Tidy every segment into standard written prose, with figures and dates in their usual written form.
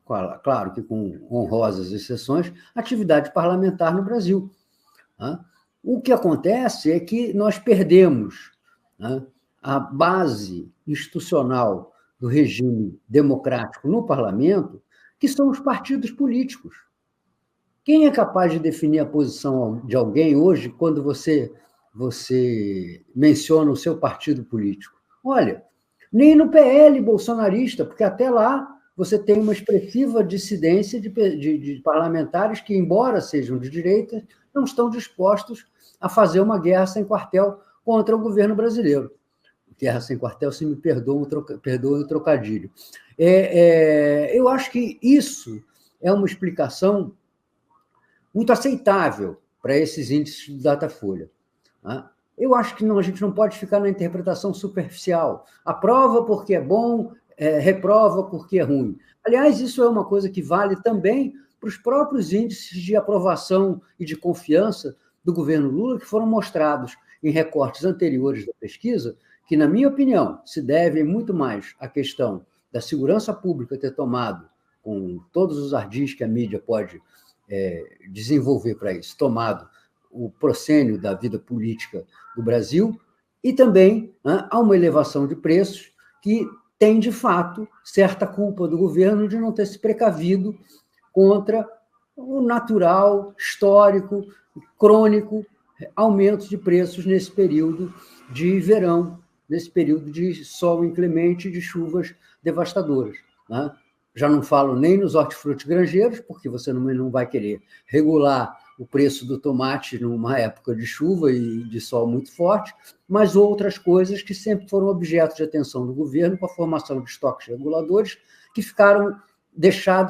claro que com honrosas exceções, atividade parlamentar no Brasil. Né? O que acontece é que nós perdemos, né, a base institucional do regime democrático no parlamento, que são os partidos políticos. Quem é capaz de definir a posição de alguém hoje quando você menciona o seu partido político? Olha, nem no PL bolsonarista, porque até lá você tem uma expressiva dissidência de parlamentares que, embora sejam de direita, não estão dispostos a fazer uma guerra sem quartel contra o governo brasileiro. Guerra sem quartel, se me perdoa o trocadilho. Eu acho que isso é uma explicação muito aceitável para esses índices do Datafolha. Né? Eu acho que a gente não pode ficar na interpretação superficial. Aprova porque é bom, reprova porque é ruim. Aliás, isso é uma coisa que vale também para os próprios índices de aprovação e de confiança do governo Lula, que foram mostrados em recortes anteriores da pesquisa, que, na minha opinião, se devem muito mais à questão da segurança pública ter tomado, com todos os ardis que a mídia pode desenvolver para isso, tomado o proscênio da vida política do Brasil, e também, né, há uma elevação de preços que tem, de fato, certa culpa do governo de não ter se precavido contra o natural, histórico, crônico aumento de preços nesse período de verão, nesse período de sol inclemente e de chuvas devastadoras. Né? Já não falo nem nos hortifrutis granjeiros, porque você não vai querer regular o preço do tomate numa época de chuva e de sol muito forte, mas outras coisas que sempre foram objeto de atenção do governo com a formação de estoques reguladores que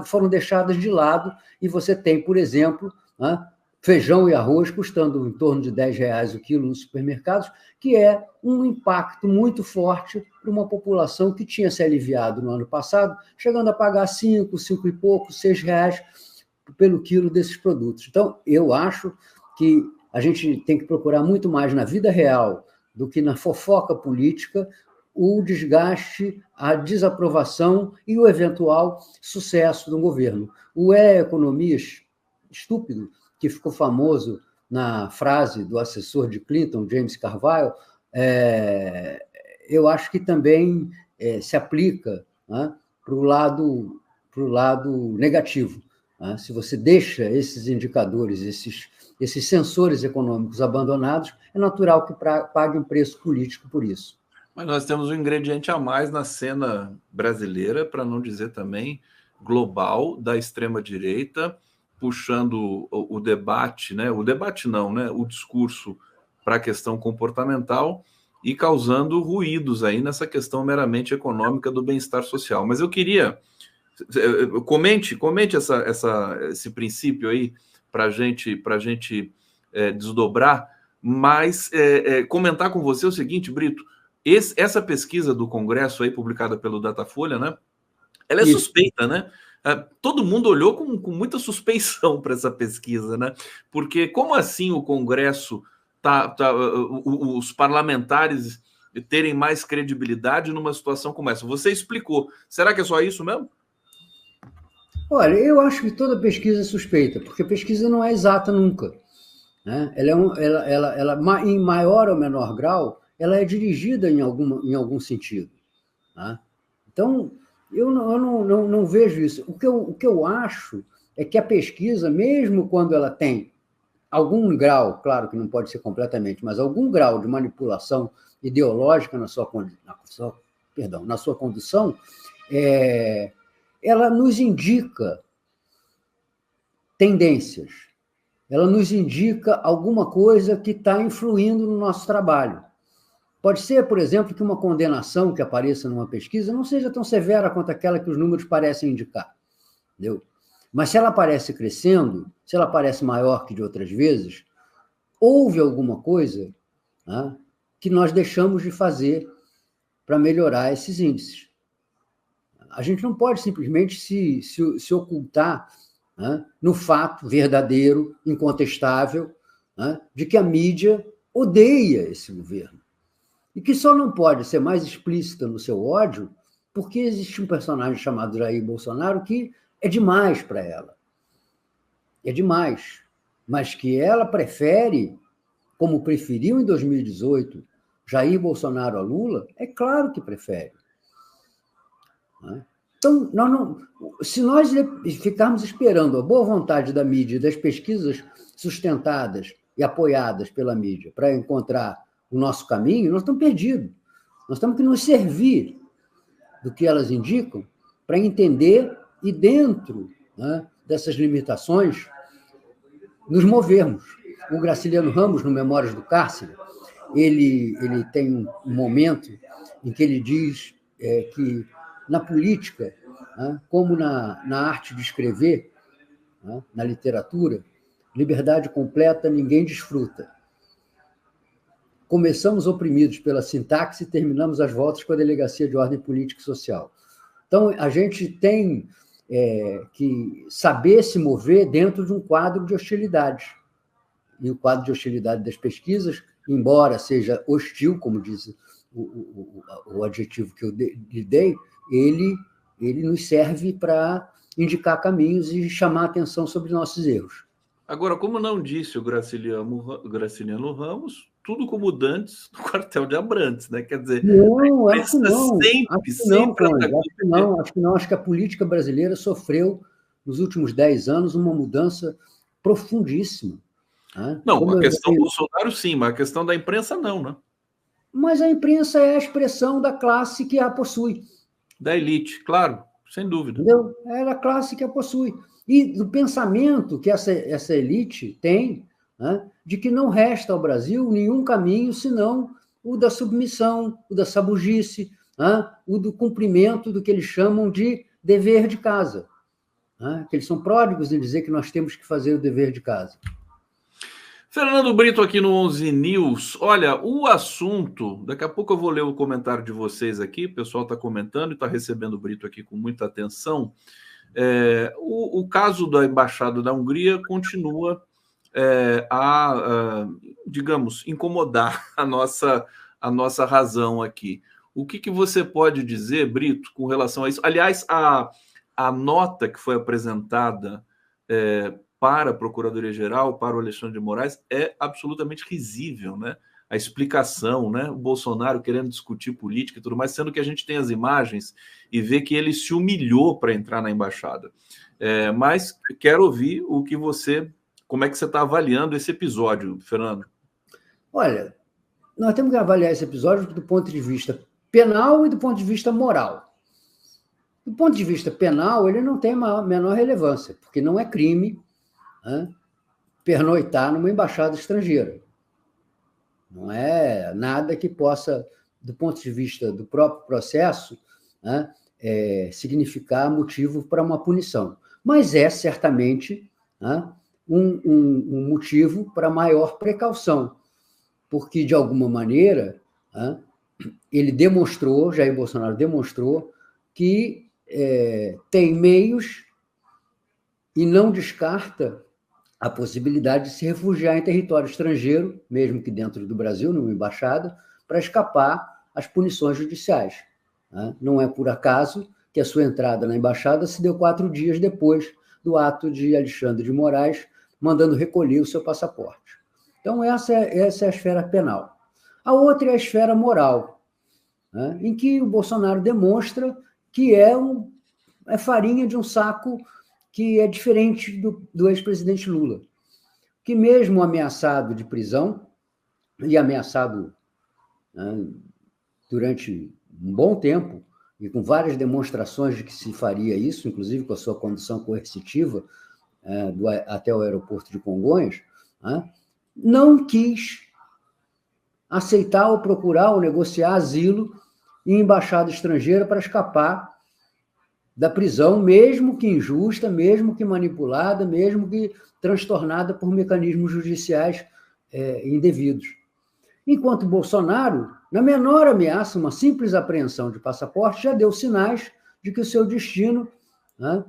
foram deixadas de lado, e você tem, por exemplo, né, feijão e arroz custando em torno de R$10 o quilo nos supermercados, que é um impacto muito forte para uma população que tinha se aliviado no ano passado, chegando a pagar 5 e pouco, R$6 pelo quilo desses produtos. Então, eu acho que a gente tem que procurar muito mais na vida real do que na fofoca política o desgaste, a desaprovação e o eventual sucesso do governo. O economia estúpido, que ficou famoso na frase do assessor de Clinton, James Carville, eu acho que também se aplica, né, para o lado negativo. Né? Se você deixa esses indicadores, esses sensores econômicos abandonados, é natural que pague um preço político por isso. Mas nós temos um ingrediente a mais na cena brasileira, para não dizer também global, da extrema-direita, puxando o debate, né? O debate não, né? O discurso para a questão comportamental e causando ruídos aí nessa questão meramente econômica do bem-estar social. Mas eu queria... Comente esse princípio aí para a gente desdobrar, mas comentar com você o seguinte, Brito, essa pesquisa do Congresso aí, publicada pelo Datafolha, né? Ela é suspeita, né? Todo mundo olhou com muita suspeição para essa pesquisa, né? Porque como assim o Congresso os parlamentares terem mais credibilidade numa situação como essa? Você explicou. Será que é só isso mesmo? Olha, eu acho que toda pesquisa é suspeita, porque a pesquisa não é exata nunca. Né? Ela, em maior ou menor grau, ela é dirigida em algum sentido. Né? Então, eu não vejo isso. O que eu acho é que a pesquisa, mesmo quando ela tem algum grau, claro que não pode ser completamente, mas algum grau de manipulação ideológica na sua condução, ela nos indica tendências, ela nos indica alguma coisa que está influindo no nosso trabalho. Pode ser, por exemplo, que uma condenação que apareça numa pesquisa não seja tão severa quanto aquela que os números parecem indicar. Entendeu? Mas se ela aparece crescendo, se ela aparece maior que de outras vezes, houve alguma coisa, né, que nós deixamos de fazer para melhorar esses índices. A gente não pode simplesmente se ocultar, né, no fato verdadeiro, incontestável, né, de que a mídia odeia esse governo. E que só não pode ser mais explícita no seu ódio porque existe um personagem chamado Jair Bolsonaro que é demais para ela. É demais. Mas que ela prefere, como preferiu em 2018, Jair Bolsonaro a Lula, é claro que prefere. Então, se nós ficarmos esperando a boa vontade da mídia e das pesquisas sustentadas e apoiadas pela mídia para encontrar o nosso caminho, nós estamos perdidos. Nós temos que nos servir do que elas indicam para entender e, dentro, né, dessas limitações, nos movermos. O Graciliano Ramos, no Memórias do Cárcere, ele tem um momento em que ele diz que na política, né, como na arte de escrever, né, na literatura, liberdade completa ninguém desfruta. Começamos oprimidos pela sintaxe e terminamos as voltas com a Delegacia de Ordem Política e Social. Então, a gente tem que saber se mover dentro de um quadro de hostilidade. E o quadro de hostilidade das pesquisas, embora seja hostil, como diz o adjetivo que eu lhe dei, ele nos serve para indicar caminhos e chamar a atenção sobre nossos erros. Agora, como não disse o Graciliano Ramos, tudo como Dantes no quartel de Abrantes, né? Quer dizer, não, acho que não. Acho que a política brasileira sofreu, nos últimos 10 anos, uma mudança profundíssima. Né? Não, a questão do Bolsonaro, sim, mas a questão da imprensa, não, né? Mas a imprensa é a expressão da classe que a possui. Da elite, claro, sem dúvida. Entendeu? É a classe que a possui. E do pensamento que essa elite tem, né, de que não resta ao Brasil nenhum caminho senão o da submissão, o da sabugice, né, o do cumprimento do que eles chamam de dever de casa. Né, que eles são pródigos em dizer que nós temos que fazer o dever de casa. Fernando Brito aqui no 11 News. Olha, o assunto... Daqui a pouco eu vou ler o comentário de vocês aqui. O pessoal está comentando e está recebendo o Brito aqui com muita atenção. O caso da Embaixada da Hungria continua digamos, incomodar a nossa razão aqui. O que você pode dizer, Brito, com relação a isso? Aliás, a nota que foi apresentada para a Procuradoria-Geral, para o Alexandre de Moraes, é absolutamente risível, né? A explicação, né? O Bolsonaro querendo discutir política e tudo mais, sendo que a gente tem as imagens e vê que ele se humilhou para entrar na embaixada. Mas quero ouvir como é que você está avaliando esse episódio, Fernando? Olha, nós temos que avaliar esse episódio do ponto de vista penal e do ponto de vista moral. Do ponto de vista penal, ele não tem a menor relevância, porque não é crime, né, pernoitar numa embaixada estrangeira. Não é nada que possa, do ponto de vista do próprio processo, né, significar motivo para uma punição. Mas é certamente, né, um motivo para maior precaução, porque, de alguma maneira, né, Jair Bolsonaro demonstrou que tem meios e não descarta a possibilidade de se refugiar em território estrangeiro, mesmo que dentro do Brasil, numa embaixada, para escapar às punições judiciais. Né? Não é por acaso que a sua entrada na embaixada se deu 4 dias depois do ato de Alexandre de Moraes mandando recolher o seu passaporte. Então, essa é a esfera penal. A outra é a esfera moral, né? Em que o Bolsonaro demonstra que é farinha de um saco que é diferente do ex-presidente Lula, que mesmo ameaçado de prisão, e ameaçado, né, durante um bom tempo, e com várias demonstrações de que se faria isso, inclusive com a sua condução coercitiva até o aeroporto de Congonhas, né, não quis aceitar ou procurar ou negociar asilo em embaixada estrangeira para escapar da prisão, mesmo que injusta, mesmo que manipulada, mesmo que transtornada por mecanismos judiciais indevidos. Enquanto Bolsonaro, na menor ameaça, uma simples apreensão de passaporte, já deu sinais de que o seu destino, né,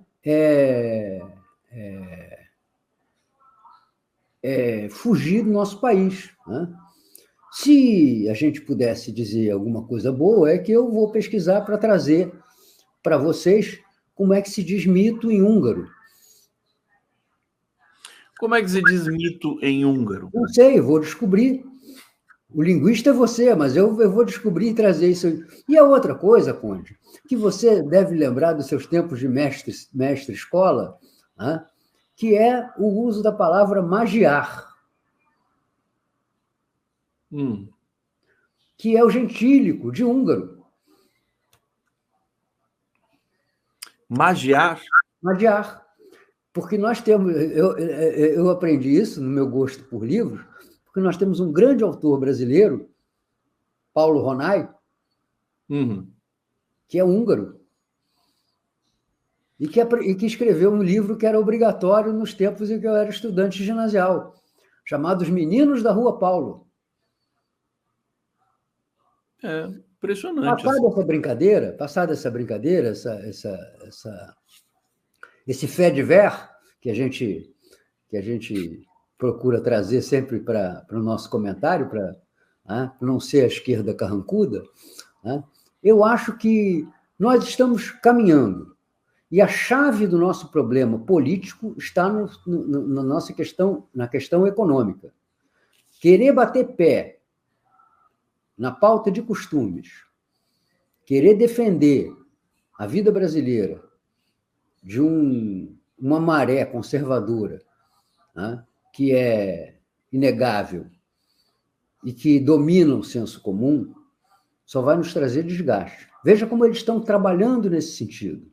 fugir do nosso país. Né? Se a gente pudesse dizer alguma coisa boa, é que eu vou pesquisar para trazer para vocês como é que se diz mito em húngaro. Como é que se diz mito em húngaro? Não sei, eu vou descobrir. O linguista é você, mas eu vou descobrir e trazer isso. E a outra coisa, Conde, que você deve lembrar dos seus tempos de mestre-escola, né, que é o uso da palavra magiar, que é o gentílico de húngaro. Magiar? Magiar. Porque nós temos... Eu aprendi isso no meu gosto por livros, porque nós temos um grande autor brasileiro, Paulo Ronay, que é húngaro, e que escreveu um livro que era obrigatório nos tempos em que eu era estudante ginasial, chamado Os Meninos da Rua Paulo. É impressionante. Passada essa brincadeira, esse fait divers que a gente procura trazer sempre para o nosso comentário, para não ser a esquerda carrancuda, né? Eu acho que nós estamos caminhando. E a chave do nosso problema político está na nossa questão, na questão econômica. Querer bater pé na pauta de costumes, querer defender a vida brasileira de uma maré conservadora, né, que é inegável e que domina o senso comum, só vai nos trazer desgaste. Veja como eles estão trabalhando nesse sentido,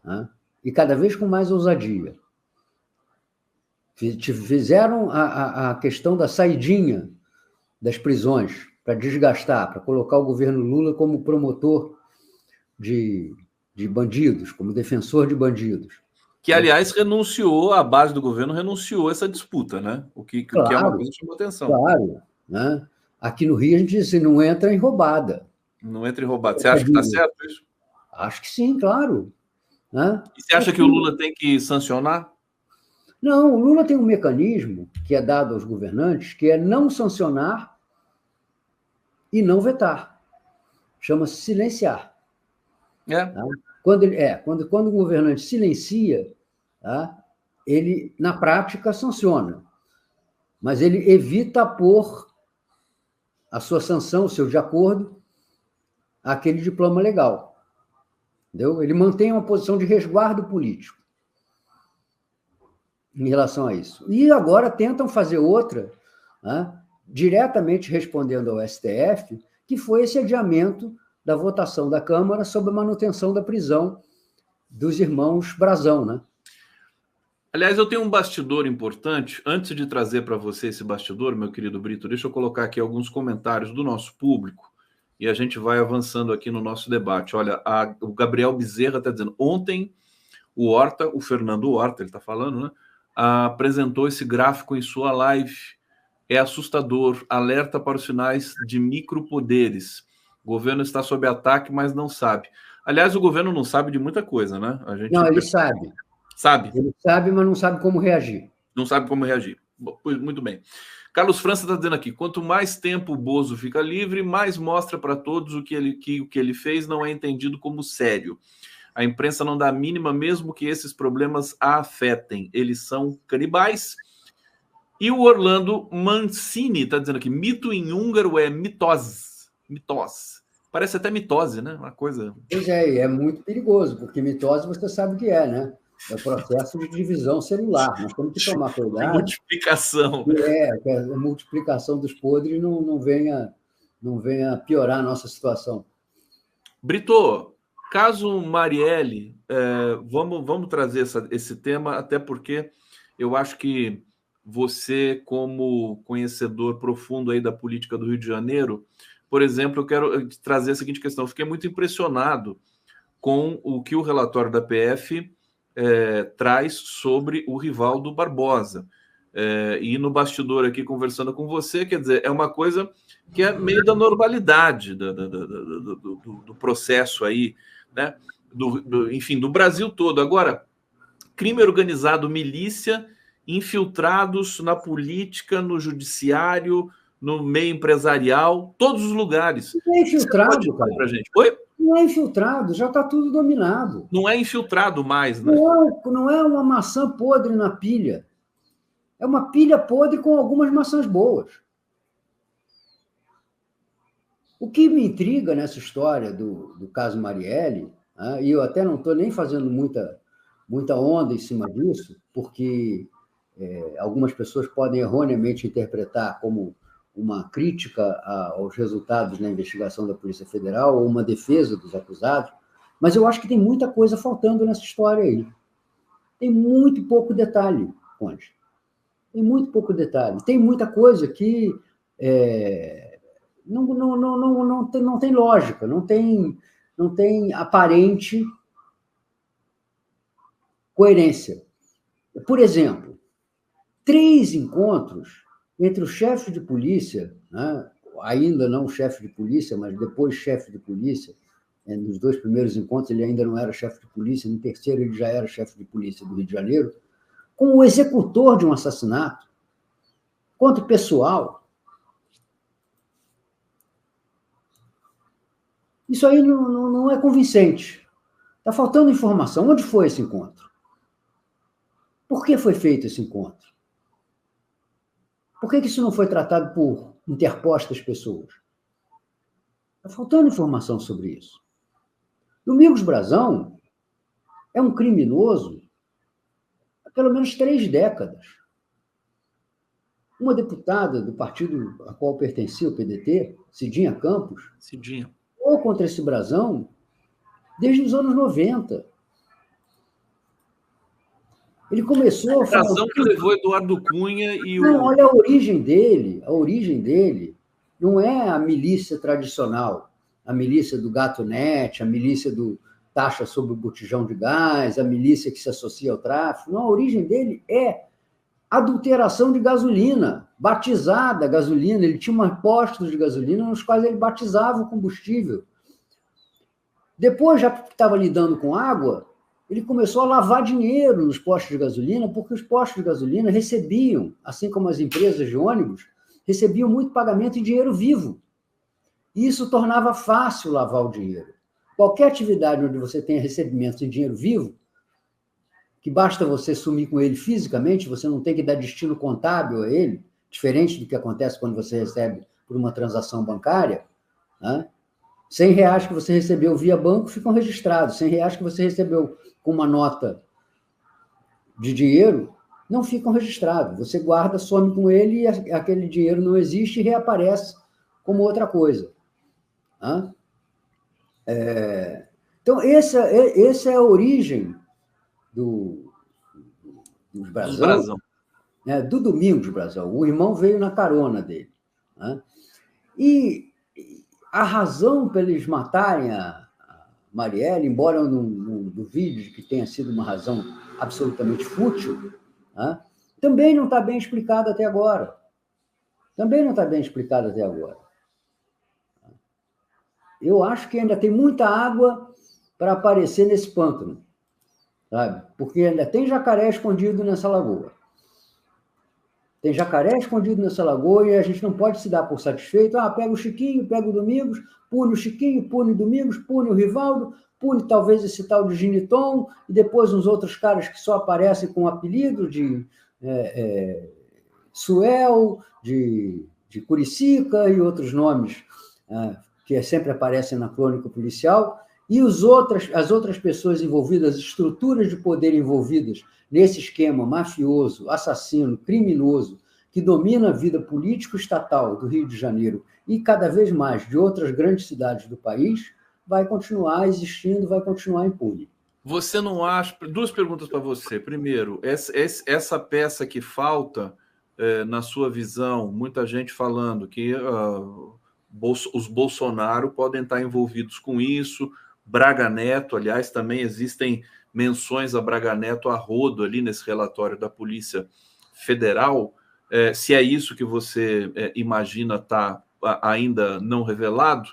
né, e cada vez com mais ousadia. Fizeram a questão da saidinha das prisões para desgastar, para colocar o governo Lula como promotor de bandidos, como defensor de bandidos. Que, aliás, renunciou, a base do governo renunciou a essa disputa, né? O que é uma coisa que chamou atenção. Claro. Né? Aqui no Rio a gente diz assim, não entra em roubada. Não entra em roubada. Você acha que está certo isso? Acho que sim, claro. Né? E você acha que o Lula tem que sancionar? Não, o Lula tem um mecanismo que é dado aos governantes, que é não sancionar e não vetar. Chama-se silenciar. É. Tá? Quando o governante silencia, tá? Ele, na prática, sanciona. Mas ele evita pôr a sua sanção, o seu de acordo, àquele diploma legal. Entendeu? Ele mantém uma posição de resguardo político em relação a isso. E agora tentam fazer outra, né, diretamente respondendo ao STF, que foi esse adiamento da votação da Câmara sobre a manutenção da prisão dos irmãos Brazão, né? Aliás, eu tenho um bastidor importante. Antes de trazer para você esse bastidor, meu querido Brito, deixa eu colocar aqui alguns comentários do nosso público e a gente vai avançando aqui no nosso debate. Olha, o Gabriel Bezerra está dizendo, ontem o Fernando Horta, ele está falando, né? Apresentou esse gráfico em sua live. É assustador, alerta para os sinais de micropoderes. O governo está sob ataque, mas não sabe. Aliás, o governo não sabe de muita coisa, né? Não, ele sabe. Sabe? Ele sabe, mas não sabe como reagir. Não sabe como reagir. Muito bem. Carlos França está dizendo aqui, quanto mais tempo o Bozo fica livre, mais mostra para todos o que ele fez não é entendido como sério. A imprensa não dá a mínima, mesmo que esses problemas a afetem. Eles são canibais. E o Orlando Mancini está dizendo aqui, mito em húngaro é mitose. Mitose. Parece até mitose, né? Uma coisa... Pois é, é muito perigoso, porque mitose você sabe o que é, né? É o processo de divisão celular. Nós temos que tomar cuidado. Multiplicação. Que a multiplicação dos podres não venha piorar a nossa situação. Brito, caso Marielle, vamos trazer esse tema, até porque eu acho que você, como conhecedor profundo aí da política do Rio de Janeiro, por exemplo, eu quero trazer a seguinte questão. Eu fiquei muito impressionado com o que o relatório da PF traz sobre o Rivaldo Barbosa. E no bastidor aqui, conversando com você, quer dizer, é uma coisa que é meio da normalidade do processo aí, né? Enfim, do Brasil todo. Agora, crime organizado, milícia, infiltrados na política, no judiciário, no meio empresarial, todos os lugares. É infiltrado, cara. Pra gente. Oi? Não é infiltrado, já está tudo dominado. Não é infiltrado mais, né? Não é uma maçã podre na pilha. É uma pilha podre com algumas maçãs boas. O que me intriga nessa história do caso Marielle, né, e eu até não estou nem fazendo muita onda em cima disso, porque algumas pessoas podem erroneamente interpretar como uma crítica aos resultados da investigação da Polícia Federal ou uma defesa dos acusados, mas eu acho que tem muita coisa faltando nessa história aí. Tem muito pouco detalhe, Conde. Tem muito pouco detalhe. Tem muita coisa que não tem lógica, não tem aparente coerência. Por exemplo, 3 encontros entre o chefe de polícia, né, ainda não chefe de polícia, mas depois chefe de polícia, nos 2 primeiros encontros ele ainda não era chefe de polícia, no terceiro ele já era chefe de polícia do Rio de Janeiro, com o executor de um assassinato, contra o pessoal. Isso aí não é convincente. Está faltando informação. Onde foi esse encontro? Por que foi feito esse encontro? Por que isso não foi tratado por interpostas pessoas? Está faltando informação sobre isso. Domingos Brazão é um criminoso há pelo menos 3 décadas. Uma deputada do partido a qual pertencia, o PDT, Cidinha Campos, ou contra esse Brazão desde os anos 90. Ele começou a falar... que levou Eduardo Cunha e Não, olha a origem dele não é a milícia tradicional, a milícia do gato-net, a milícia do taxa sobre o botijão de gás, a milícia que se associa ao tráfico. Não, a origem dele é adulteração de gasolina, batizada gasolina. Ele tinha uns postos de gasolina nos quais ele batizava o combustível. Depois, já que estava lidando com água, ele começou a lavar dinheiro nos postos de gasolina, porque os postos de gasolina recebiam, assim como as empresas de ônibus, recebiam muito pagamento em dinheiro vivo. E isso tornava fácil lavar o dinheiro. Qualquer atividade onde você tenha recebimento em dinheiro vivo, que basta você sumir com ele fisicamente, você não tem que dar destino contábil a ele, diferente do que acontece quando você recebe por uma transação bancária, né? R$100 que você recebeu via banco ficam registrados. R$100 que você recebeu com uma nota de dinheiro não ficam registrados. Você guarda, some com ele e aquele dinheiro não existe e reaparece como outra coisa. Então, essa é a origem dos Brazão, né, do Domingos Brazão. O irmão veio na carona dele. Né? E a razão para eles matarem a Marielle, embora eu não duvide que tenha sido uma razão absolutamente fútil, né, também não está bem explicada até agora. Eu acho que ainda tem muita água para aparecer nesse pântano, sabe? Porque ainda tem jacaré escondido nessa lagoa. Tem jacaré escondido nessa lagoa e a gente não pode se dar por satisfeito. Pega o Chiquinho, pega o Domingos, pune o Chiquinho, pune o Domingos, pune o Rivaldo, pune talvez esse tal de Giniton, e depois uns outros caras que só aparecem com o apelido de Suel, de Curicica e outros nomes que sempre aparecem na crônica policial, e as outras pessoas envolvidas, as estruturas de poder envolvidas nesse esquema mafioso, assassino, criminoso, que domina a vida político-estatal do Rio de Janeiro e cada vez mais de outras grandes cidades do país, vai continuar existindo, vai continuar impune. Você não acha... 2 perguntas para você. Primeiro, essa peça que falta, na sua visão, muita gente falando que os Bolsonaro podem estar envolvidos com isso, Braga Neto, aliás, também existem menções a Braga Neto a rodo ali nesse relatório da Polícia Federal. Se é isso que você imagina tá ainda não revelado,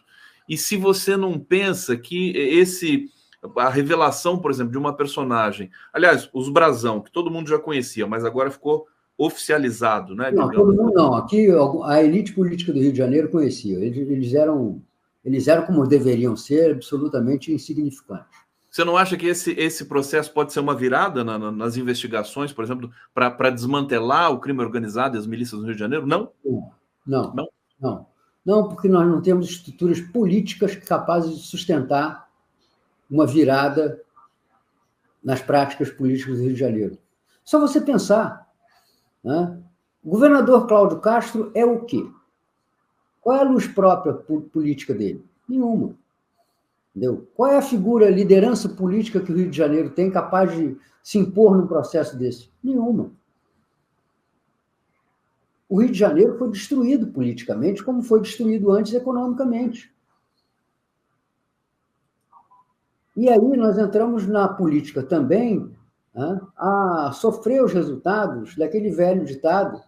e se você não pensa que a revelação, por exemplo, de uma personagem, aliás, os Brazão, que todo mundo já conhecia, mas agora ficou oficializado, né? Não, todo mundo não. Aqui a elite política do Rio de Janeiro conhecia. Eles eram Eles eram, como deveriam ser, absolutamente insignificantes. Você não acha que esse processo pode ser uma virada nas investigações, por exemplo, para desmantelar o crime organizado e as milícias no Rio de Janeiro? Não? Não, porque nós não temos estruturas políticas capazes de sustentar uma virada nas práticas políticas do Rio de Janeiro. Só você pensar, né? O governador Cláudio Castro é o quê? Qual é a luz própria política dele? Nenhuma. Entendeu? Qual é a figura, a liderança política que o Rio de Janeiro tem capaz de se impor num processo desse? Nenhuma. O Rio de Janeiro foi destruído politicamente, como foi destruído antes economicamente. E aí nós entramos na política também, né, a sofrer os resultados daquele velho ditado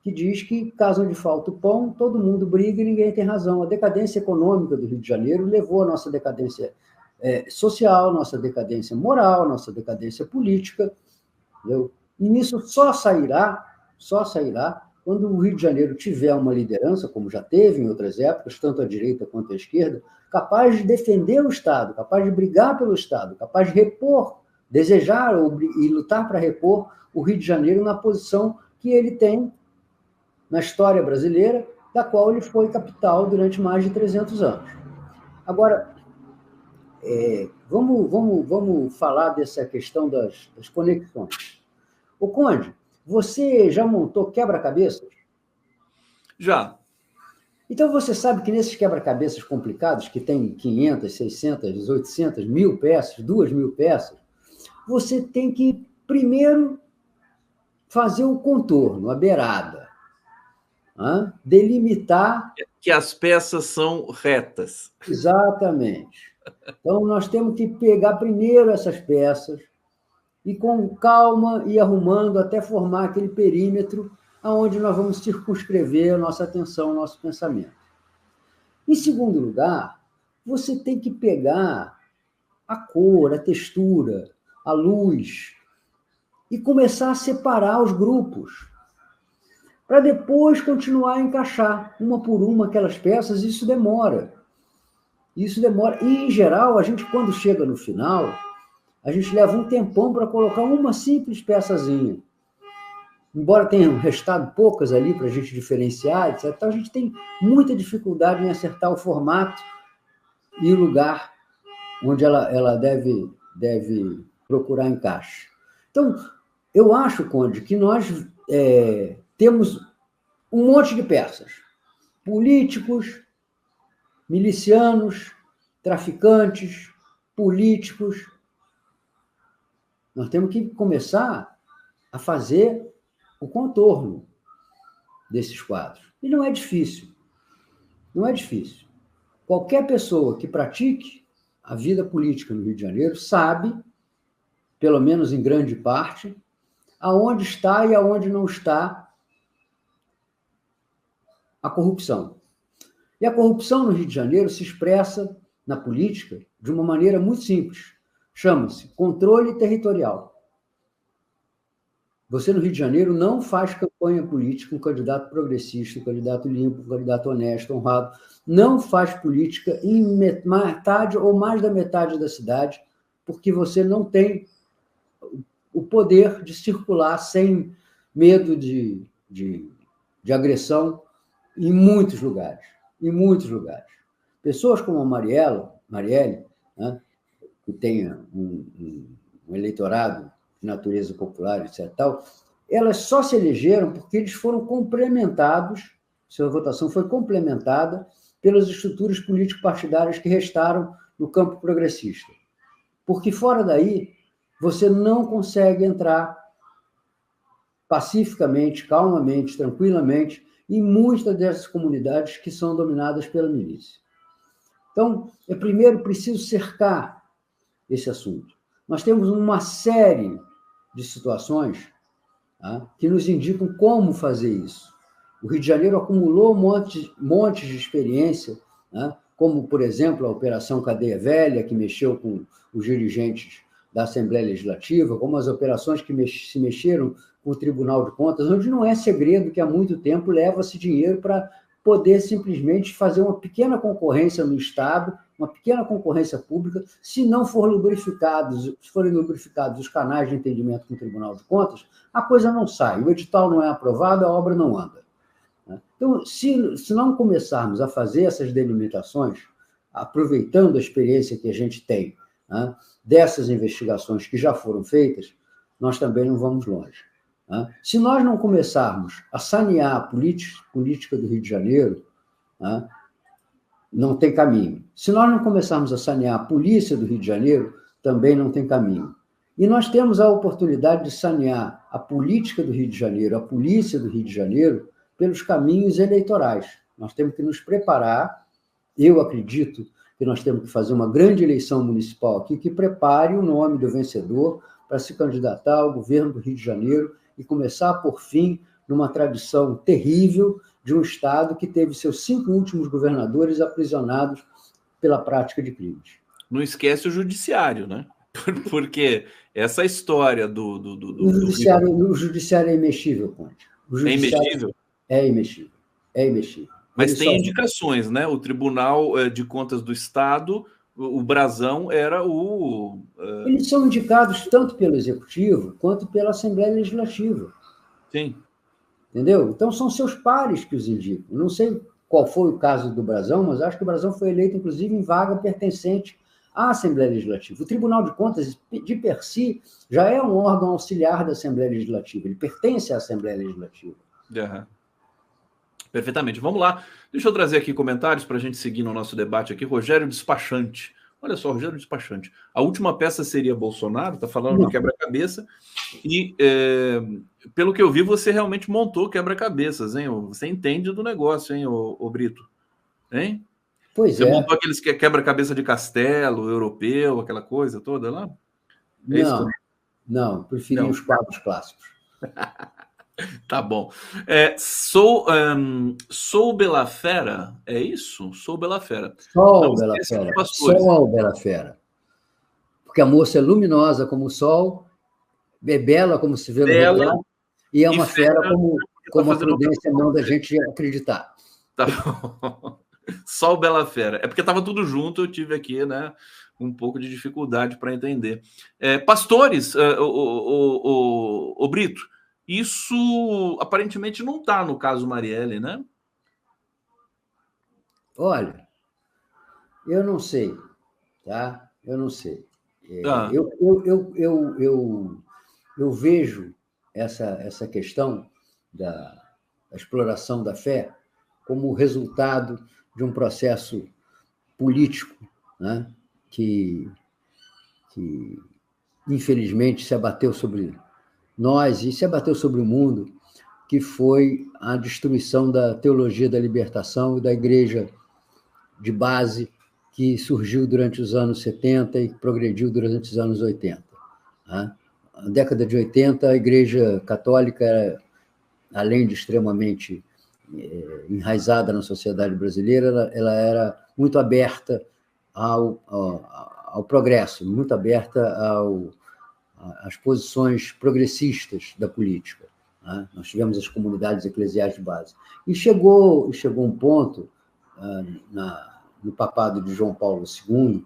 que diz que, caso onde falta o pão, todo mundo briga e ninguém tem razão. A decadência econômica do Rio de Janeiro levou à nossa decadência social, nossa decadência moral, nossa decadência política. Entendeu? E isso só sairá quando o Rio de Janeiro tiver uma liderança, como já teve em outras épocas, tanto a direita quanto a esquerda, capaz de defender o Estado, capaz de brigar pelo Estado, capaz de repor, desejar e lutar para repor o Rio de Janeiro na posição que ele tem na história brasileira, da qual ele foi capital durante mais de 300 anos. Agora, vamos falar dessa questão das conexões. Ô, Conde, você já montou quebra-cabeças? Já. Então, você sabe que nesses quebra-cabeças complicados, que tem 500, 600, 800, 1.000 peças, 2.000 peças, você tem que, primeiro, fazer o contorno, a beirada. Delimitar... Que as peças são retas. Exatamente. Então, nós temos que pegar primeiro essas peças e, com calma, ir arrumando até formar aquele perímetro onde nós vamos circunscrever a nossa atenção, o nosso pensamento. Em segundo lugar, você tem que pegar a cor, a textura, a luz e começar a separar os grupos, para depois continuar a encaixar uma por uma aquelas peças. Isso demora. E, em geral, a gente, quando chega no final, a gente leva um tempão para colocar uma simples peçazinha. Embora tenham restado poucas ali para a gente diferenciar, etc., então a gente tem muita dificuldade em acertar o formato e o lugar onde ela deve procurar encaixe. Então, eu acho, Conde, que nós temos um monte de peças. Políticos, milicianos, traficantes, políticos. Nós temos que começar a fazer o contorno desses quadros. E não é difícil. Não é difícil. Qualquer pessoa que pratique a vida política no Rio de Janeiro sabe, pelo menos em grande parte, aonde está e aonde não está a corrupção. E a corrupção no Rio de Janeiro se expressa na política de uma maneira muito simples. Chama-se controle territorial. Você, no Rio de Janeiro, não faz campanha política com um candidato progressista, um candidato limpo, um candidato honesto, honrado. Não faz política em metade ou mais da metade da cidade, porque você não tem o poder de circular sem medo de agressão em muitos lugares. Em muitos lugares. Pessoas como a Marielle, né, que tem um eleitorado de natureza popular, etc., elas só se elegeram porque eles foram complementados, sua votação foi complementada pelas estruturas político-partidárias que restaram no campo progressista. Porque fora daí, você não consegue entrar pacificamente, calmamente, tranquilamente, em muitas dessas comunidades que são dominadas pela milícia. Então, eu primeiro preciso cercar esse assunto. Nós temos uma série de situações, tá, que nos indicam como fazer isso. O Rio de Janeiro acumulou montes de experiência, tá, como, por exemplo, a Operação Cadeia Velha, que mexeu com os dirigentes da Assembleia Legislativa, como as operações que se mexeram com o Tribunal de Contas, onde não é segredo que há muito tempo leva-se dinheiro para poder simplesmente fazer uma pequena concorrência no Estado, uma pequena concorrência pública, se forem lubrificados os canais de entendimento com o Tribunal de Contas, a coisa não sai, o edital não é aprovado, a obra não anda. Então, se não começarmos a fazer essas delimitações, aproveitando a experiência que a gente tem, né, dessas investigações que já foram feitas, nós também não vamos longe. Né? Se nós não começarmos a sanear a política do Rio de Janeiro, né, não tem caminho. Se nós não começarmos a sanear a polícia do Rio de Janeiro, também não tem caminho. E nós temos a oportunidade de sanear a política do Rio de Janeiro, a polícia do Rio de Janeiro, pelos caminhos eleitorais. Nós temos que nos preparar. Eu acredito que nós temos que fazer uma grande eleição municipal aqui que prepare o nome do vencedor para se candidatar ao governo do Rio de Janeiro e começar a pôr fim numa tradição terrível de um Estado que teve seus 5 últimos governadores aprisionados pela prática de crimes. Não esquece o judiciário, né? Porque essa história O judiciário é imexível, Conte. É imexível? É imexível. É imexível. Mas tem indicações, né? O Tribunal de Contas do Estado, o brasão era o... Eles são indicados tanto pelo Executivo quanto pela Assembleia Legislativa. Sim. Entendeu? Então, são seus pares que os indicam. Não sei qual foi o caso do brasão, mas acho que o brasão foi eleito, inclusive, em vaga pertencente à Assembleia Legislativa. O Tribunal de Contas, de per si, já é um órgão auxiliar da Assembleia Legislativa. Ele pertence à Assembleia Legislativa. Uhum. Perfeitamente. Vamos lá. Deixa eu trazer aqui comentários para a gente seguir no nosso debate aqui. Rogério Despachante. Olha só, Rogério Despachante. A última peça seria Bolsonaro, está falando do quebra-cabeça. E, pelo que eu vi, você realmente montou quebra-cabeças, hein? Você entende do negócio, hein, ô Brito? Hein? Pois você montou aqueles quebra-cabeça de castelo, europeu, aquela coisa toda lá? Não, preferi os quadros clássicos. Tá bom. Sou Bela Fera, é isso? Sou Bela Fera. Sol Bela Fera. Porque a moça é luminosa como o sol, é bela como se vê no retrato, e é uma fera como a prudência não da gente acreditar. Tá bom. Sol Bela Fera. É porque estava tudo junto, eu tive aqui, né, um pouco de dificuldade para entender. Pastores, o Brito, isso aparentemente não está no caso Marielle, né? Olha, eu não sei, tá? Eu não sei. Eu vejo essa questão da exploração da fé como resultado de um processo político, né? que infelizmente se abateu sobre nós e se abateu sobre o mundo, que foi a destruição da teologia da libertação e da igreja de base que surgiu durante os anos 70 e progrediu durante os anos 80. Na década de 80, a igreja católica era, além de extremamente enraizada na sociedade brasileira, ela era muito aberta ao progresso, muito aberta às posições progressistas da política. Né? Nós tivemos as comunidades eclesiais de base. E chegou um ponto no papado de João Paulo II,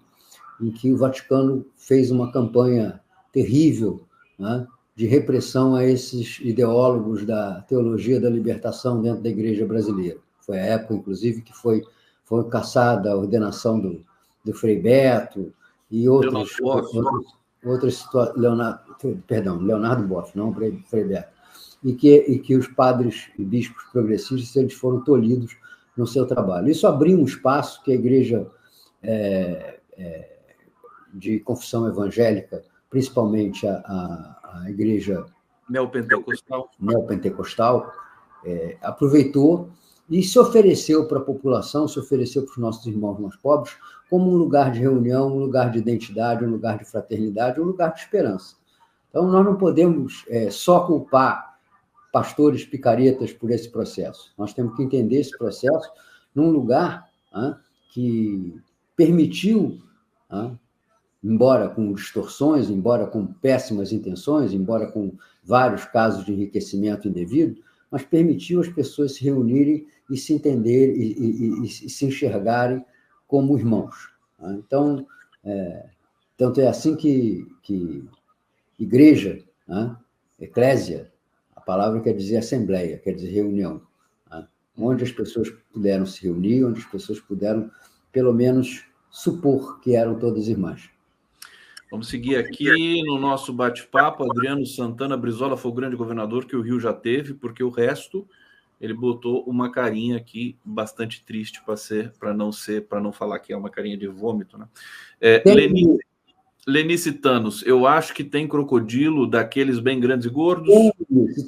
em que o Vaticano fez uma campanha terrível, né, de repressão a esses ideólogos da teologia da libertação dentro da igreja brasileira. Foi a época, inclusive, que foi cassada a ordenação do Frei Beto e outras situações. Leonardo Boff, não Frei Beto. E que os padres e bispos progressistas eles foram tolhidos no seu trabalho. Isso abriu um espaço que a igreja de confissão evangélica, principalmente a igreja neopentecostal, aproveitou e se ofereceu para a população, se ofereceu para os nossos irmãos mais pobres, como um lugar de reunião, um lugar de identidade, um lugar de fraternidade, um lugar de esperança. Então, nós não podemos só culpar pastores picaretas por esse processo. Nós temos que entender esse processo num lugar que permitiu, embora com distorções, embora com péssimas intenções, embora com vários casos de enriquecimento indevido, mas permitiu as pessoas se reunirem e se entenderem e se enxergarem como irmãos. Então, tanto é assim que igreja, eclésia, a palavra quer dizer assembleia, quer dizer reunião, onde as pessoas puderam se reunir, onde as pessoas puderam, pelo menos, supor que eram todas irmãs. Vamos seguir aqui no nosso bate-papo. Adriano Santana Brizola foi o grande governador que o Rio já teve, porque o resto ele botou uma carinha aqui bastante triste para não falar que é uma carinha de vômito, né? Lenice Thanos, eu acho que tem crocodilo daqueles bem grandes e gordos.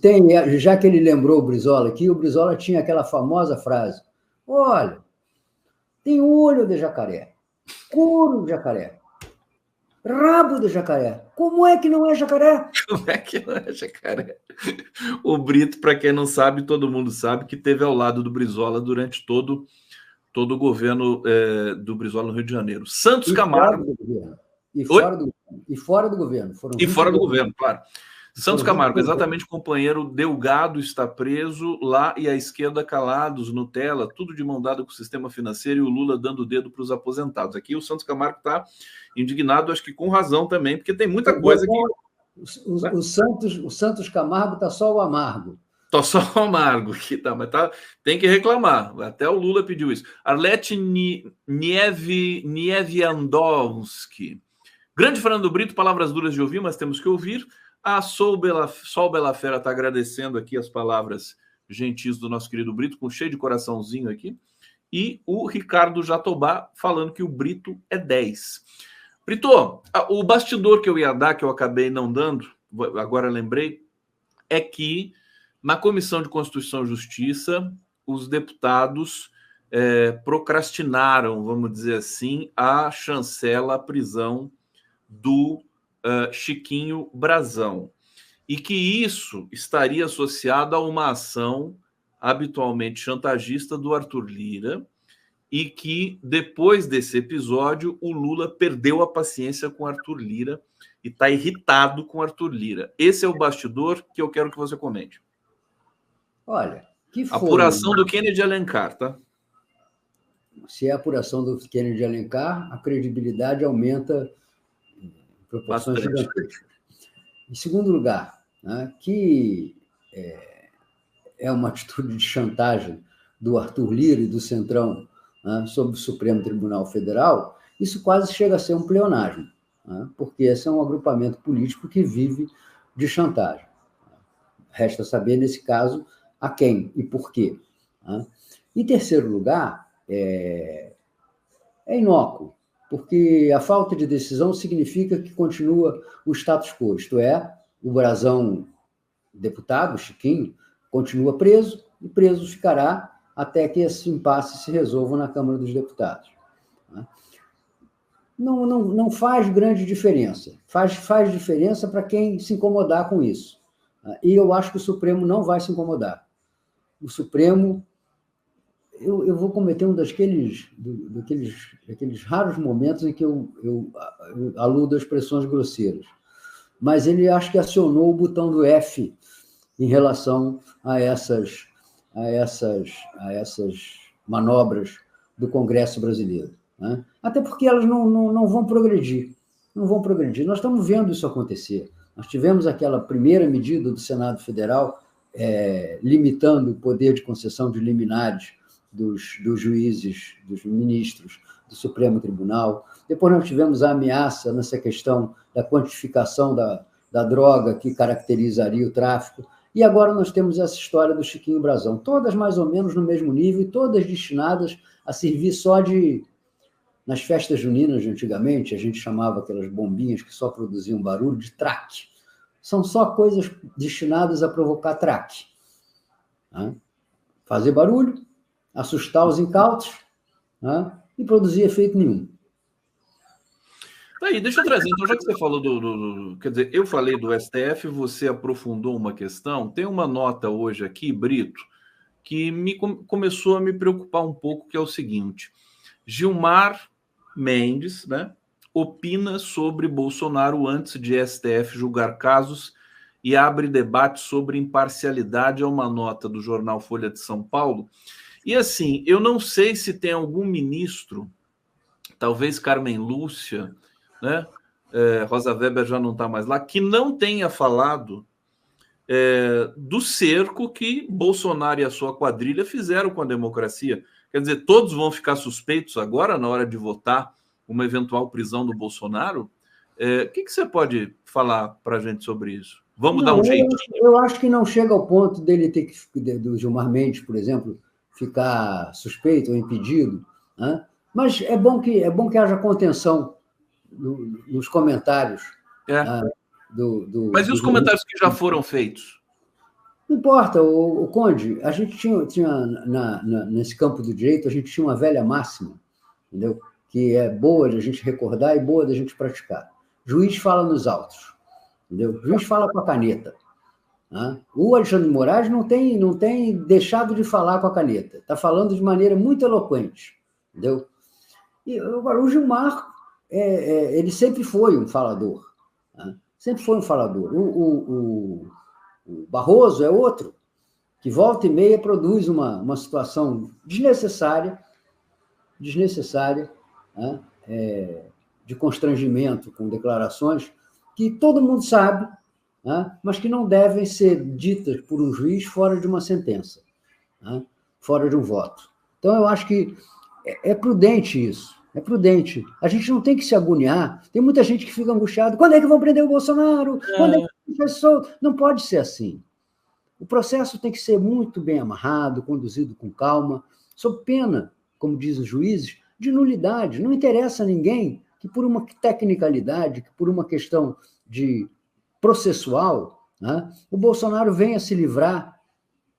Tem, já que ele lembrou o Brizola aqui, o Brizola tinha aquela famosa frase: olha, tem olho de jacaré, couro de jacaré, rabo de jacaré. Como é que não é jacaré? Como é que não é jacaré? O Brito, para quem não sabe, todo mundo sabe que teve ao lado do Brizola durante todo o governo do Brizola no Rio de Janeiro. Santos Camargo. E fora do governo. E fora do governo, claro. Santos Camargo, exatamente, companheiro Delgado está preso lá e a esquerda calados, Nutella, tudo de mão dada com o sistema financeiro e o Lula dando o dedo para os aposentados. Aqui o Santos Camargo está indignado, acho que com razão também, porque tem muita coisa que... O Santos Camargo está só o amargo. Tô só o amargo aqui, tá? Mas tem que reclamar. Até o Lula pediu isso. Arlete Nieviandowski. Grande Fernando Brito, palavras duras de ouvir, mas temos que ouvir. A Sol Belafera está agradecendo aqui as palavras gentis do nosso querido Brito, com cheio de coraçãozinho aqui. E o Ricardo Jatobá falando que o Brito é 10. Brito, o bastidor que eu ia dar, que eu acabei não dando, agora lembrei, é que na Comissão de Constituição e Justiça, os deputados procrastinaram, vamos dizer assim, a chancela à prisão do Chiquinho Brazão. E que isso estaria associado a uma ação habitualmente chantagista do Arthur Lira, e que depois desse episódio o Lula perdeu a paciência com Arthur Lira e está irritado com Arthur Lira. Esse é o bastidor que eu quero que você comente. Olha, que foi... Apuração do Kennedy Alencar, tá? Se é a apuração do Kennedy Alencar, a credibilidade aumenta em proporções gigantescas. Em segundo lugar, que é uma atitude de chantagem do Arthur Lira e do Centrão sobre o Supremo Tribunal Federal, isso quase chega a ser um pleonasmo, porque esse é um agrupamento político que vive de chantagem. Resta saber, nesse caso, a quem e por quê. Em terceiro lugar, é inócuo, porque a falta de decisão significa que continua o status quo, isto é, o Brazão, deputado, Chiquinho, continua preso, e preso ficará até que esse impasse se resolva na Câmara dos Deputados. Não faz grande diferença. Faz diferença para quem se incomodar com isso. E eu acho que o Supremo não vai se incomodar. O Supremo... Eu vou cometer um daqueles raros momentos em que eu aludo a expressões grosseiras. Mas ele acho que acionou o botão do F em relação a essas manobras do Congresso brasileiro. Até porque elas não vão progredir. Não vão progredir. Nós estamos vendo isso acontecer. Nós tivemos aquela primeira medida do Senado Federal limitando o poder de concessão de liminares dos juízes, dos ministros do Supremo Tribunal. Depois nós tivemos a ameaça nessa questão da quantificação da droga que caracterizaria o tráfico. E agora nós temos essa história do Chiquinho Brazão, todas mais ou menos no mesmo nível, todas destinadas a servir só de... Nas festas juninas de antigamente, a gente chamava aquelas bombinhas que só produziam barulho de traque. São só coisas destinadas a provocar traque. Fazer barulho, assustar os incautos, e produzir efeito nenhum. Aí, deixa eu trazer, então, já que você falou quer dizer, eu falei do STF, você aprofundou uma questão, tem uma nota hoje aqui, Brito, que começou a me preocupar um pouco, que é o seguinte: Gilmar Mendes, opina sobre Bolsonaro antes de STF julgar casos e abre debate sobre imparcialidade, é uma nota do jornal Folha de São Paulo. E assim, eu não sei se tem algum ministro, talvez Carmen Lúcia, né? Rosa Weber já não está mais lá, que não tenha falado do cerco que Bolsonaro e a sua quadrilha fizeram com a democracia. Quer dizer, todos vão ficar suspeitos agora na hora de votar uma eventual prisão do Bolsonaro? O que você pode falar para a gente sobre isso? Vamos dar um jeitinho? Eu acho que não chega ao ponto dele ter que, do Gilmar Mendes, por exemplo, ficar suspeito ou impedido, né? Mas é bom que haja contenção nos comentários. Mas e os comentários que já foram feitos? Não importa, o Conde, a gente tinha nesse campo do direito, a gente tinha uma velha máxima, entendeu? Que é boa de a gente recordar e boa da gente praticar. Juiz fala nos autos, entendeu? Juiz fala com a caneta. Né? O Alexandre de Moraes não tem deixado de falar com a caneta, está falando de maneira muito eloquente, entendeu? E agora, o Gilmar, ele sempre foi um falador, né? Sempre foi um falador. O Barroso é outro, que volta e meia produz uma situação desnecessária, né? De constrangimento com declarações que todo mundo sabe, né? Mas que não devem ser ditas por um juiz fora de uma sentença, né? Fora de um voto. Então, eu acho que é prudente isso. É prudente. A gente não tem que se agoniar. Tem muita gente que fica angustiada. Quando é que vão prender o Bolsonaro? Quando é que vai solto? Não pode ser assim. O processo tem que ser muito bem amarrado, conduzido com calma, sob pena, como dizem os juízes, de nulidade. Não interessa a ninguém que por uma tecnicalidade, que por uma questão de processual, né, o Bolsonaro venha se livrar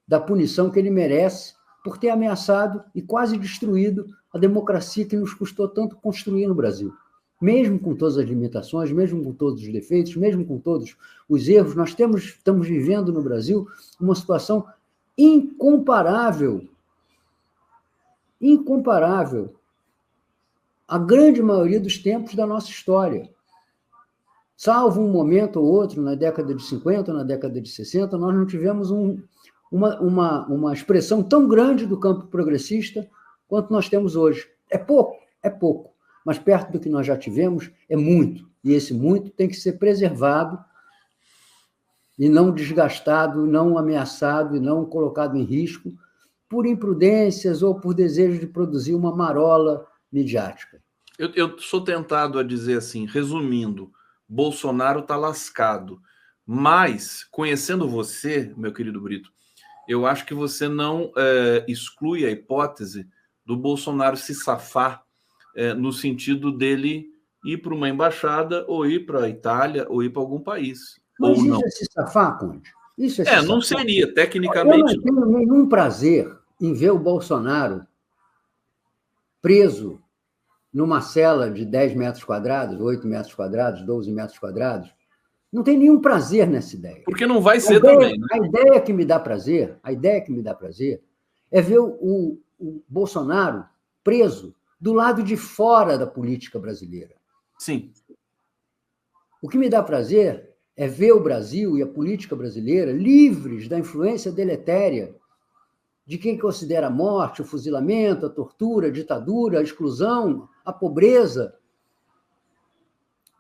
da punição que ele merece por ter ameaçado e quase destruído a democracia que nos custou tanto construir no Brasil. Mesmo com todas as limitações, mesmo com todos os defeitos, mesmo com todos os erros, nós estamos vivendo no Brasil uma situação incomparável à grande maioria dos tempos da nossa história. Salvo um momento ou outro, na década de 50, na década de 60, nós não tivemos uma expressão tão grande do campo progressista quanto nós temos hoje. É pouco, mas perto do que nós já tivemos é muito, e esse muito tem que ser preservado e não desgastado, não ameaçado e não colocado em risco por imprudências ou por desejo de produzir uma marola midiática. Eu sou tentado a dizer assim, resumindo, Bolsonaro está lascado, mas, conhecendo você, meu querido Brito, eu acho que você não exclui a hipótese do Bolsonaro se safar no sentido dele ir para uma embaixada, ou ir para a Itália, ou ir para algum país. Mas ou isso não. É se safar, Conde? Isso é se safar? Não seria, tecnicamente. Eu não tenho nenhum prazer em ver o Bolsonaro preso numa cela de 10 metros quadrados, 8 metros quadrados, 12 metros quadrados. Não tem nenhum prazer nessa ideia. Porque não vai ser também, né? A ideia que me dá prazer é ver o Bolsonaro preso do lado de fora da política brasileira. Sim. O que me dá prazer é ver o Brasil e a política brasileira livres da influência deletéria de quem considera a morte, o fuzilamento, a tortura, a ditadura, a exclusão, a pobreza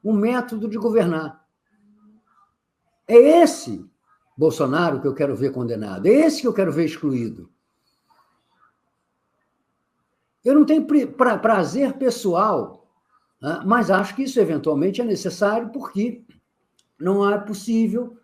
um método de governar. É esse Bolsonaro que eu quero ver condenado, é esse que eu quero ver excluído. Eu não tenho prazer pessoal, né? Mas acho que isso eventualmente é necessário porque não é possível,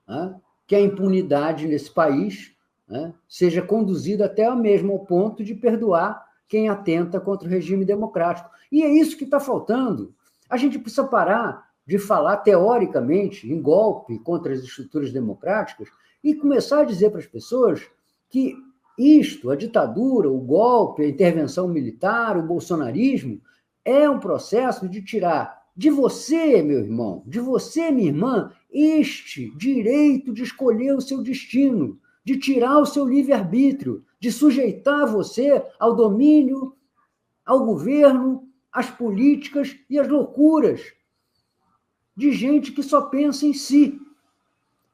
né, que a impunidade nesse país, né, seja conduzida até mesmo ao ponto de perdoar quem atenta contra o regime democrático. E é isso que está faltando. A gente precisa parar de falar teoricamente em golpe contra as estruturas democráticas e começar a dizer para as pessoas que isto, a ditadura, o golpe, a intervenção militar, o bolsonarismo, é um processo de tirar de você, meu irmão, de você, minha irmã, este direito de escolher o seu destino, de tirar o seu livre-arbítrio, de sujeitar você ao domínio, ao governo, às políticas e às loucuras de gente que só pensa em si,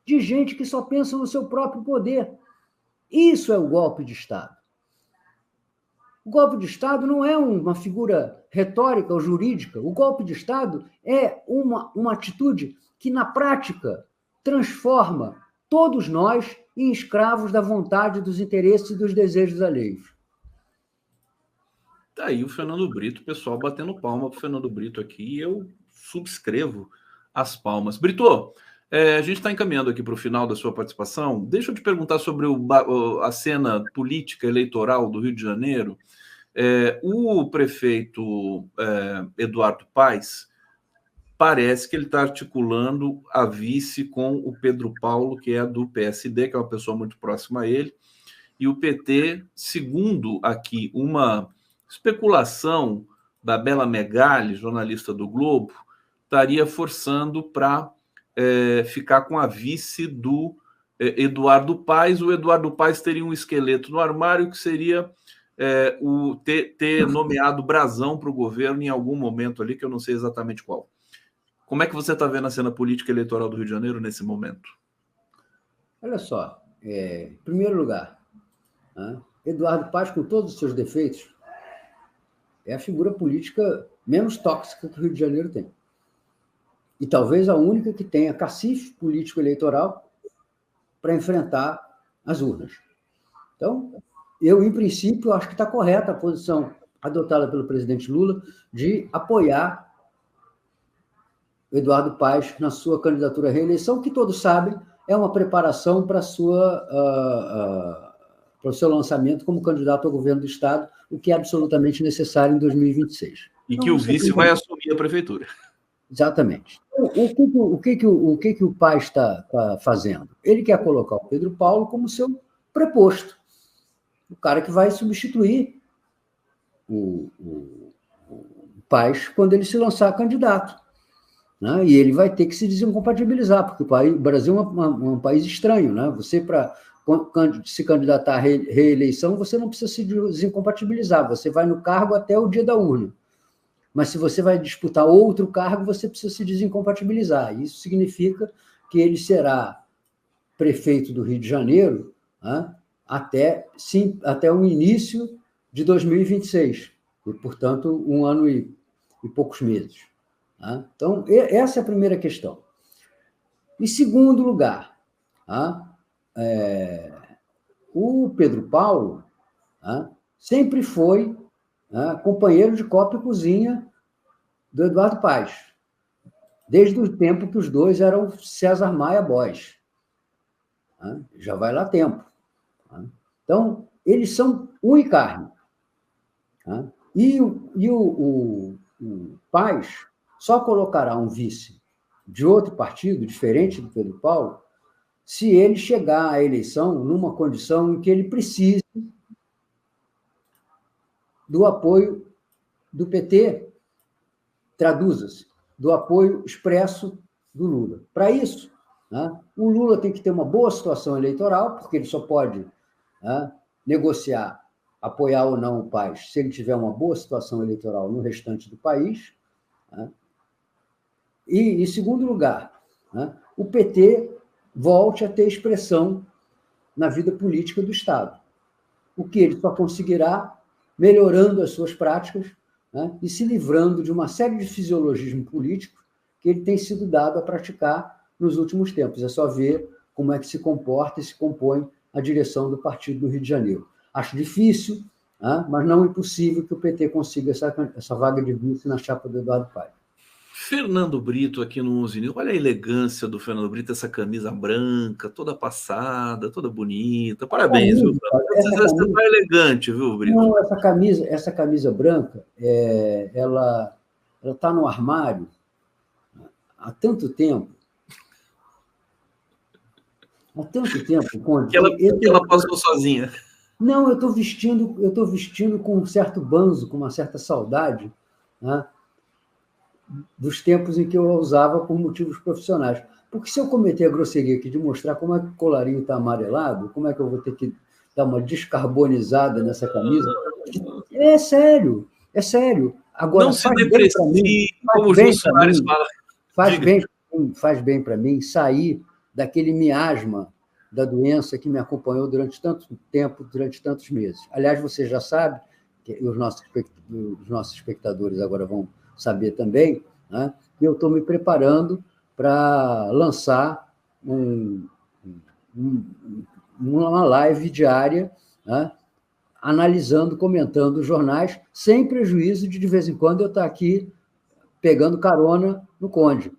de gente que só pensa no seu próprio poder. Isso é o golpe de Estado. O golpe de Estado não é uma figura retórica ou jurídica. O golpe de Estado é uma atitude que, na prática, transforma todos nós em escravos da vontade, dos interesses e dos desejos alheios. Tá aí o Fernando Brito, o pessoal batendo palma para o Fernando Brito aqui, e eu subscrevo as palmas. Brito, a gente está encaminhando aqui para o final da sua participação. Deixa eu te perguntar sobre a cena política eleitoral do Rio de Janeiro. O prefeito Eduardo Paes parece que ele está articulando a vice com o Pedro Paulo, que é do PSD, que é uma pessoa muito próxima a ele, e o PT, segundo aqui uma especulação da Bela Megali, jornalista do Globo, estaria forçando para ficar com a vice do Eduardo Paes. O Eduardo Paes teria um esqueleto no armário que seria ter nomeado Brazão para o governo em algum momento ali, que eu não sei exatamente qual. Como é que você está vendo a cena política eleitoral do Rio de Janeiro nesse momento? Olha só, em primeiro lugar, Eduardo Paes, com todos os seus defeitos, é a figura política menos tóxica que o Rio de Janeiro tem. E talvez a única que tenha cacife político-eleitoral para enfrentar as urnas. Então, eu, em princípio, acho que está correta a posição adotada pelo presidente Lula de apoiar Eduardo Paes na sua candidatura à reeleição, que todos sabem é uma preparação para o seu lançamento como candidato ao governo do Estado, o que é absolutamente necessário em 2026. E que o vice vai assumir a prefeitura. Exatamente. O que o Paes está fazendo? Ele quer colocar o Pedro Paulo como seu preposto, o cara que vai substituir o Paes quando ele se lançar candidato. Né? E ele vai ter que se desincompatibilizar, porque o Brasil é um país estranho. Né? Você, para se candidatar à reeleição, você não precisa se desincompatibilizar, você vai no cargo até o dia da urna. Mas se você vai disputar outro cargo, você precisa se desincompatibilizar. Isso significa que ele será prefeito do Rio de Janeiro, né, até o início de 2026, e, portanto, 1 ano e poucos meses. Né? Então, essa é a primeira questão. Em segundo lugar, o Pedro Paulo sempre foi companheiro de copa e cozinha do Eduardo Paes, desde o tempo que os dois eram César Maia Boys. Já vai lá tempo. Então, eles são unha e carne. E o Paes só colocará um vice de outro partido, diferente do Pedro Paulo, se ele chegar à eleição numa condição em que ele precise do apoio do PT, traduza-se, do apoio expresso do Lula. Para isso, o Lula tem que ter uma boa situação eleitoral, porque ele só pode negociar, apoiar ou não o Paes, se ele tiver uma boa situação eleitoral no restante do país. E, em segundo lugar, o PT volte a ter expressão na vida política do Estado, o que ele só conseguirá melhorando as suas práticas, e se livrando de uma série de fisiologismo político que ele tem sido dado a praticar nos últimos tempos. É só ver como é que se comporta e se compõe a direção do Partido do Rio de Janeiro. Acho difícil, mas não impossível que o PT consiga essa vaga de vice na chapa do Eduardo Paes. Fernando Brito aqui no 11 News. Olha a elegância do Fernando Brito, essa camisa branca, toda passada, viu? Bonita. Parabéns, viu? Você está elegante, viu, Brito? Não, essa camisa branca, ela está no armário há tanto tempo. Há tanto tempo. Que ela passou sozinha. Não, eu estou vestindo com um certo banzo, com uma certa saudade, dos tempos em que eu a usava por motivos profissionais. Porque se eu cometer a grosseria aqui de mostrar como é que o colarinho está amarelado, como é que eu vou ter que dar uma descarbonizada nessa camisa? É sério. Agora, não se deprecie, como os funcionários falam. Faz bem para mim sair daquele miasma da doença que me acompanhou durante tanto tempo, durante tantos meses. Aliás, você já sabe, e os nossos espectadores agora vão saber também, né, que eu estou me preparando para lançar uma live diária, né, analisando, comentando os jornais, sem prejuízo de vez em quando, eu estar aqui pegando carona no Conde.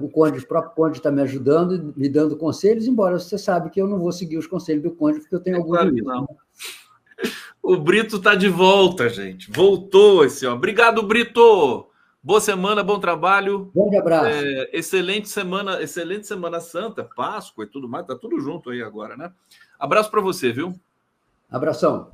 O próprio Conde está me ajudando, me dando conselhos, embora você sabe que eu não vou seguir os conselhos do Conde, porque eu tenho algum claro que não. O Brito está de volta, gente. Voltou esse ó. Obrigado, Brito. Boa semana, bom trabalho. Grande abraço. Excelente Semana Santa, Páscoa e tudo mais. Tá tudo junto aí agora, né? Abraço para você, viu? Abração.